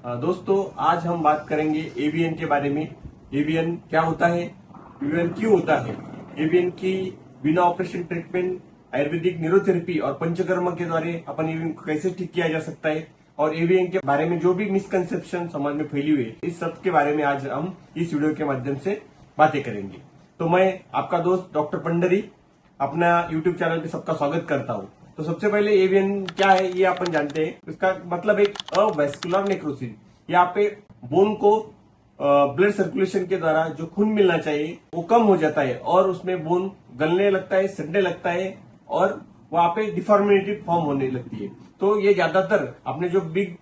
दोस्तों आज हम बात करेंगे एवीएन के बारे में। एवीएन क्या होता है, एवीएन क्यों होता है, एवीएन की बिना ऑपरेशन ट्रीटमेंट आयुर्वेदिक न्यूरोथेरेपी और पंचकर्म के द्वारा अपन एवीएन को कैसे ठीक किया जा सकता है और एवीएन के बारे में जो भी मिसकंसेप्शन समाज में फैली हुई है, इस सब के बारे में आज हम इस वीडियो के माध्यम से बातें करेंगे। तो मैं आपका दोस्त डॉक्टर पंडरी अपना यूट्यूब चैनल पे सबका स्वागत करता हूँ। तो सबसे पहले एवीएन क्या है ये अपन जानते हैं। इसका मतलब एक अवैस्कुलर नेक्रोसिस, यहाँ पे बोन को ब्लड सर्कुलेशन के द्वारा जो खून मिलना चाहिए वो कम हो जाता है और उसमें बोन गलने लगता है, सड़ने लगता है और वहां पे डिफॉर्मिटी फॉर्म होने लगती है। तो ये ज्यादातर अपने जो बिग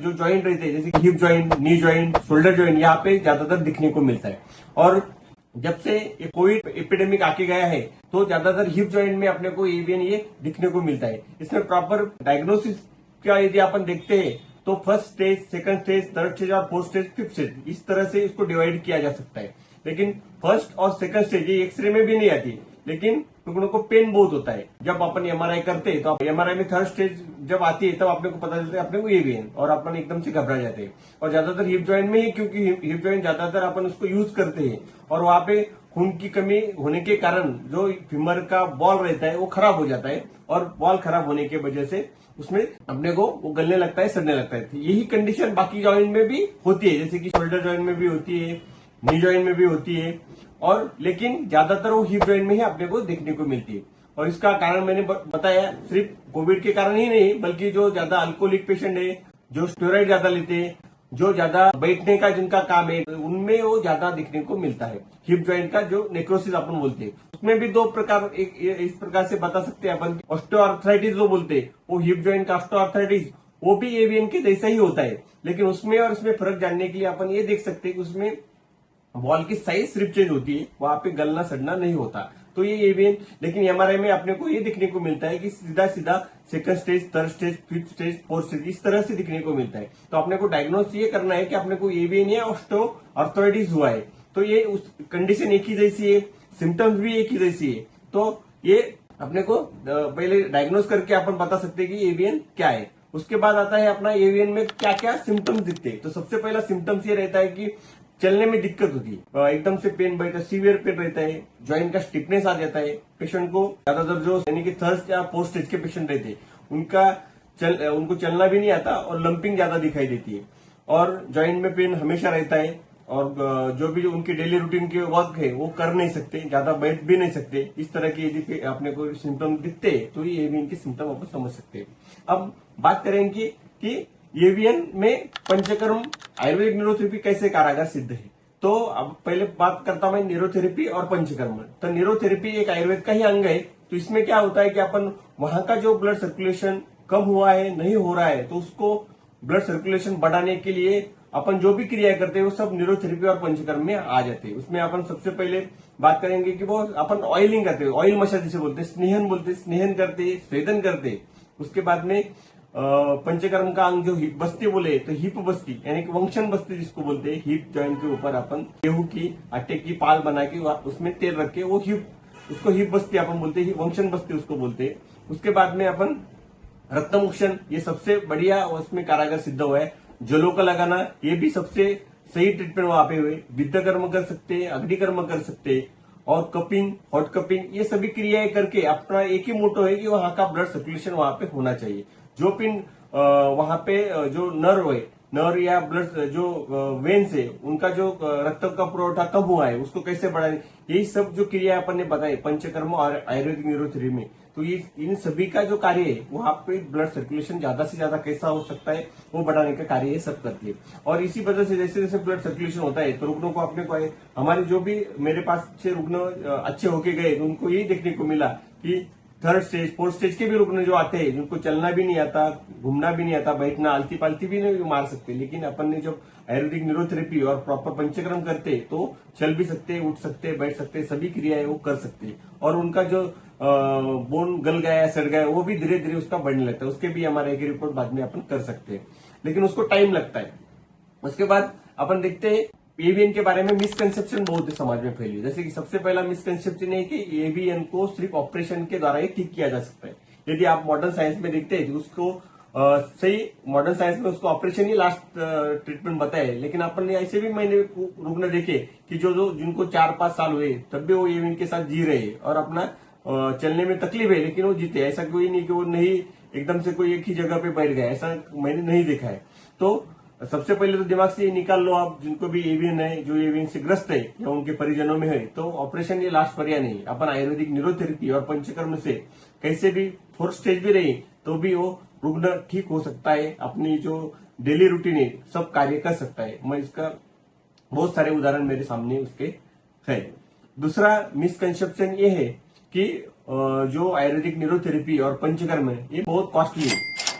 जो जॉइंट रहते हैं जैसे hip joint, knee joint, shoulder joint, यहाँ पे ज्यादातर दिखने को मिलता है। और जब से ये कोविड एपिडेमिक आके गया है तो ज्यादातर हिप जॉइंट में अपने को एवीएन ये दिखने को मिलता है। इसमें प्रॉपर डायग्नोसिस का यदि अपन देखते हैं तो first stage, second stage, third stage और फोर्थ स्टेज, फिफ्थ स्टेज, इस तरह से इसको डिवाइड किया जा सकता है। लेकिन फर्स्ट और सेकंड स्टेज ये एक्सरे में भी नहीं आती, लेकिन रुग्णों को पेन बहुत होता है। जब अपन एमआरआई करते हैं तो एमआरआई में थर्ड स्टेज जब आती है तब अपने को पता चलता है अपने को एवीएन और अपन एकदम से घबरा जाते हैं। और ज्यादातर हिप जॉइंट में ही, क्योंकि हिप जॉइंट ज्यादातर अपन उसको यूज करते हैं और वहां पे खून की कमी होने के कारण जो फीमर का बॉल रहता है वो खराब हो जाता है और बॉल खराब होने की वजह से उसमें अपने को वो गलने लगता है, सड़ने लगता है। यही कंडीशन बाकी जॉइंट में भी होती है, जैसे कि शोल्डर जॉइंट में भी होती है, नी जॉइंट में भी होती है, और लेकिन ज्यादातर वो हिप जॉइंट में ही अपने को देखने को मिलती है। और इसका कारण मैंने बताया, सिर्फ कोविड के कारण ही नहीं बल्कि जो ज्यादा अल्कोहलिक पेशेंट है, जो स्टेरॉइड ज्यादा लेते हैं, जो ज्यादा बैठने का जिनका काम है, उनमें वो ज्यादा दिखने को मिलता है। हिप जॉइंट का जो नेक्रोसिस अपन बोलते हैं उसमें भी दो प्रकार, एक इस प्रकार से बता सकते हैं अपन। ऑस्टियोआर्थराइटिस जो बोलते हैं वो हिप जॉइंट का ऑस्टियोआर्थराइटिस वो भी एवीएन के जैसा ही होता है, लेकिन उसमें और इसमें फर्क जानने के लिए अपन ये देख सकते हैं कि उसमें बॉल की साइज सिर्फ चेंज होती है, वहां पे गलना सड़ना नहीं होता। तो ये एवीएन, लेकिन एमआरआई में अपने को ये दिखने को मिलता है कि सीधा सीधा second stage, third stage, fifth stage, fourth stage, इस तरह से दिखने को मिलता है। तो अपने को डायग्नोस ये करना है कि अपने को एवीएन या ऑस्टियोआर्थराइटिस हुआ है। तो ये उस कंडीशन एक ही जैसी है, सिम्टम्स भी एक ही जैसी है। तो ये अपने को पहले डायग्नोस करके अपन बता सकते हैं कि एवीएन क्या है। उसके बाद आता है अपना एवीएन में क्या क्या सिम्टम्स दिखते हैं। तो सबसे पहला सिम्टम्स ये रहता है कि चलने में दिक्कत होती है, एकदम से पेन रहता है, सीवियर पेन रहता है, जॉइंट का स्टिफनेस आ जाता है। पेशेंट को ज्यादातर जो यानी कि थर्ड या फोर्थ स्टेज के पेशेंट रहते हैं उनको चलना भी नहीं आता और लंपिंग ज्यादा दिखाई देती है और जॉइंट में पेन हमेशा रहता है। और जो भी उनके डेली रूटीन के वर्क है वो कर नहीं सकते, ज्यादा बैठ भी नहीं सकते। इस तरह के यदि अपने को सिम्टम दिखते हैं तो ये एवीएन के सिम्टम आप समझ सकते हैं। अब बात करेंगे कि एवीएन में पंचकर्म आयुर्वेदिक न्यूरोथेरेपी कैसे कारगर सिद्ध है। तो अब पहले बात करता हूं मैं न्यूरोथेरेपी और पंचकर्म। तो न्यूरोथेरेपी एक आयुर्वेद का ही अंग है। तो इसमें क्या होता है कि अपन वहां का जो ब्लड सर्कुलेशन कम हुआ है, नहीं हो रहा है, तो उसको ब्लड सर्कुलेशन बढ़ाने के लिए अपन जो भी क्रिया करते हैं वो सब न्यूरोथेरेपी और पंचकर्म में आ जाते हैं। उसमें अपन सबसे पहले बात करेंगे कि वो अपन ऑयलिंग करते हैं, ऑयल मसाज जिसे बोलते हैं, स्नेहन बोलते हैं, स्नेहन करते, स्वेदन करते। उसके बाद में पंचकर्म का अंग जो हिप बस्ती बोले तो हिप बस्ती यानी कि वंशन बस्ती जिसको बोलते हैं, हिप जॉइंट के ऊपर अपन गेहूं की आटे की पाल बना के उसमें तेल रख के वो हिप, उसको हिप बस्ती अपन बोलते हैं, वंशन बस्ती उसको बोलते हैं। उसके बाद में अपन रक्तमुक्षण, ये सबसे बढ़िया उसमें कारागर सिद्ध हुआ है। जलों का लगाना ये भी सबसे सही ट्रीटमेंट वहां पे हुए। विद्ध कर्म कर सकते हैं, अग्निकर्म कर सकते हैं और कपिंग, हॉट कपिंग, ये सभी क्रियाएं करके अपना एक ही मोटो है कि वहां का ब्लड सर्कुलेशन वहां पे होना चाहिए। जो पिन वहां पे जो नर्व है, नर्व या ब्लड जो वेन्स है, उनका जो रक्त का पुरवठा कम हुआ है उसको कैसे बढ़ाए, यही सब जो क्रिया अपन ने बताई पंचकर्म और आयुर्वेदिक न्यूरोथेरेपी में। तो ये इन सभी का जो कार्य है वहां पे ब्लड सर्कुलेशन ज्यादा से ज्यादा कैसा हो सकता है वो बढ़ाने का कार्य ये सब करती है। और इसी वजह से जैसे जैसे ब्लड सर्कुलेशन होता है तो रुग्णों को अपने को हमारे जो भी मेरे पास 6 रुग्ण अच्छे होके गए तो उनको यही देखने को मिला कि थर्ड स्टेज, फोर्थ स्टेज के भी रुग्ण जो आते हैं जिनको चलना भी नहीं आता, घूमना भी नहीं आता, बैठना, आलती पालती भी नहीं मार सकते, लेकिन अपन ने जब आयुर्वेदिक न्यूरोथेरेपी और प्रॉपर पंचकर्म करते तो चल भी सकते, उठ सकते, बैठ सकते, सभी क्रियाएं वो कर सकते और उनका जो बोन गल गया, सड़ गया, वो भी धीरे धीरे उसका बढ़ने लगता है। उसके भी हमारे एक रिपोर्ट बाद में अपन कर सकते हैं, लेकिन उसको टाइम लगता है। उसके बाद अपन देखते हैं एवीएन के बारे में मिसकंसेप्शन बहुत समाज में फैली। जैसे कि सबसे पहला मिसकंसेप्शन है कि एवीएन को सिर्फ ऑपरेशन के द्वारा ही ठीक किया जा सकता है। यदि आप मॉडर्न साइंस में देखते हैं तो उसको सही मॉडर्न साइंस में उसको ऑपरेशन ही लास्ट ट्रीटमेंट बताया है, लेकिन अपन ने ऐसे भी मैंने रुग्ण देखे कि जो जो जिनको 4-5 साल हुए तब भी वो एवीएन के साथ जी रहे हैं और अपना चलने में तकलीफ है लेकिन वो जीते। ऐसा कोई नहीं कि वो नहीं एकदम से कोई एक ही जगह पे बैठ गया, ऐसा मैंने नहीं देखा है। तो सबसे पहले तो दिमाग से ये निकाल लो आप, जिनको भी एवीएन है, जो एवीएन से ग्रस्त है या उनके परिजनों में है, तो ऑपरेशन ये लास्ट पर्याय नहीं। अपन आयुर्वेदिक न्यूरोथेरेपी और पंचकर्म से कैसे भी 4th स्टेज भी रही तो भी वो रुग्ण ठीक हो सकता है, अपनी जो डेली रूटीन है सब कार्य कर सकता है। मैं इसका बहुत सारे उदाहरण मेरे सामने उसके है। दूसरा मिसकंसेप्शन ये है कि जो आयुर्वेदिक न्यूरोथेरेपी और पंचकर्म है ये बहुत कॉस्टली है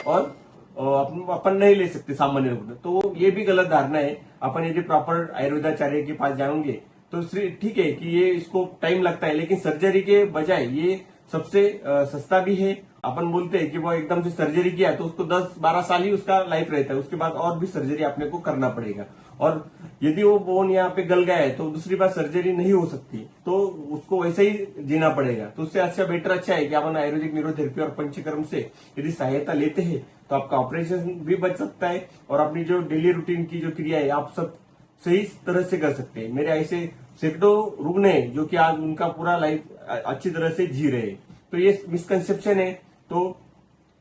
और अपन नहीं ले सकते सामान्य रुग्ण, तो ये भी गलत धारणा है। अपन यदि प्रॉपर आयुर्वेदाचार्य के पास जाएंगे तो ठीक है कि ये इसको टाइम लगता है, लेकिन सर्जरी के बजाय ये सबसे सस्ता भी है। अपन बोलते हैं कि वो एकदम से सर्जरी किया तो उसको 10-12 साल ही उसका लाइफ रहता है, उसके बाद और भी सर्जरी अपने को करना पड़ेगा। और यदि वो बोन यहाँ पे गल गया है तो दूसरी बार सर्जरी नहीं हो सकती, तो उसको वैसे ही जीना पड़ेगा। तो उससे अच्छा है कि अपन आयुर्वेदिक न्यूरोथेरेपी और पंचकर्म से यदि सहायता लेते हैं तो आपका ऑपरेशन भी बच सकता है और अपनी जो डेली रूटीन की जो क्रिया है आप सब सही तरह से कर सकते हैं। मेरे ऐसे सैकड़ों रुग्ण हैं जो कि आज उनका पूरा लाइफ अच्छी तरह से जी रहे हैं। तो ये मिसकंसेप्शन है। तो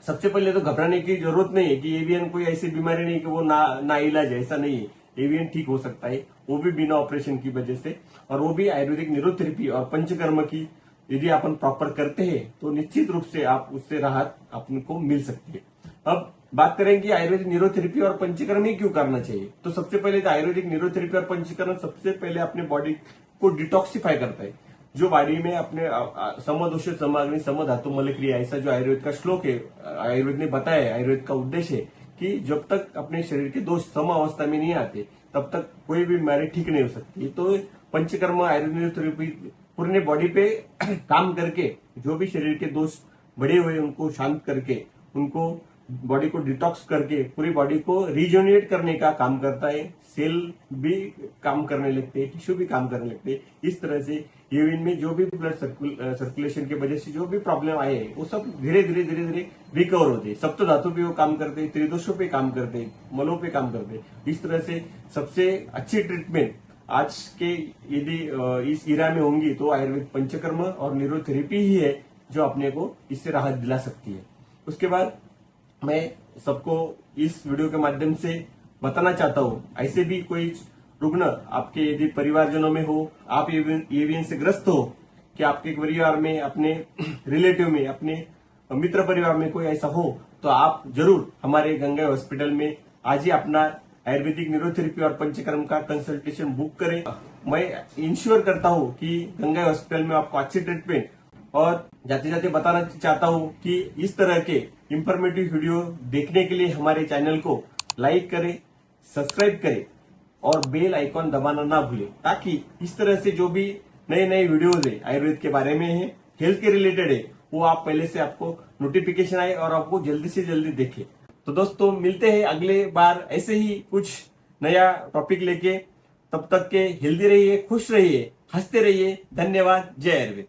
सबसे पहले तो घबराने की जरूरत नहीं है कि एवीएन कोई ऐसी बीमारी नहीं कि वो ना इलाज है, ऐसा नहीं है। एवीएन ठीक हो सकता है, वो भी बिना ऑपरेशन की वजह से, और वो भी आयुर्वेदिक न्यूरोथेरेपी और पंचकर्म की यदि अपन प्रॉपर करते हैं तो निश्चित रूप से आप उससे राहत अपने को मिल सकती है। अब बात करेंगे आयुर्वेदिक न्यूरोथेरेपी और पंचकर्म ही क्यों करना चाहिए। तो सबसे पहले तो आयुर्वेदिक न्यूरोथेरेपी और पंचकर्म सबसे पहले अपने बॉडी को डिटॉक्सिफाई करता है। जो बॉडी में अपने समदोष समाग्नि समधातु मल क्रिया, ऐसा जो आयुर्वेद का श्लोक है, आयुर्वेद ने बताया है, आयुर्वेद का उद्देश्य है कि जब तक अपने शरीर के दोष सम अवस्था में नहीं आते तब तक कोई भी बीमारी ठीक नहीं हो सकती। तो पंचकर्म आयुर्वेद थेरेपी पूरे बॉडी पे काम करके जो भी शरीर के दोष बढ़े हुए उनको शांत करके, उनको बॉडी को डिटॉक्स करके पूरी बॉडी को रिजोनेट करने का काम करता है। सेल भी काम करने लगते हैं, टिश्यू भी काम करने लगते हैं। इस तरह से यूरिन में जो भी ब्लड सर्कुलेशन की वजह से जो भी प्रॉब्लम आए हैं वो सब धीरे धीरे रिकवर होते हैं। सप्त धातु पे वो काम करते हैं, त्रिदोषों पे काम करते हैं, मलों पे काम करते हैं। इस तरह से सबसे अच्छी ट्रीटमेंट आज के यदि इस इरा में होंगी तो आयुर्वेद पंचकर्म और न्यूरोथेरेपी ही है जो अपने को इससे राहत दिला सकती है। उसके बाद मैं सबको इस वीडियो के माध्यम से बताना चाहता हूँ, ऐसे भी कोई रुग्ण आपके यदि परिवारजनों में हो, आप एवीएन से ग्रस्त हो, कि आपके परिवार में, अपने रिलेटिव में, अपने मित्र परिवार में कोई ऐसा हो, तो आप जरूर हमारे गंगा हॉस्पिटल में आज ही अपना आयुर्वेदिक न्यूरोथेरेपी और पंचकर्म का कंसल्टेशन बुक करें। मैं इंश्योर करता हूँ कि गंगा हॉस्पिटल में आपको अच्छी ट्रीटमेंट, और जाते जाते बताना चाहता हूँ कि इस तरह के इंफॉर्मेटिव वीडियो देखने के लिए हमारे चैनल को लाइक करें, सब्सक्राइब करें और बेल आइकॉन दबाना ना भूलें, ताकि इस तरह से जो भी नए नए वीडियोज है आयुर्वेद के बारे में है, हेल्थ के रिलेटेड है, वो आप पहले से आपको नोटिफिकेशन आए और आपको जल्दी से जल्दी देखे। तो दोस्तों मिलते हैं अगले बार ऐसे ही कुछ नया टॉपिक लेके। तब तक के हेल्दी रहिए, खुश रहिए, हंसते रहिए। धन्यवाद। जय आयुर्वेद।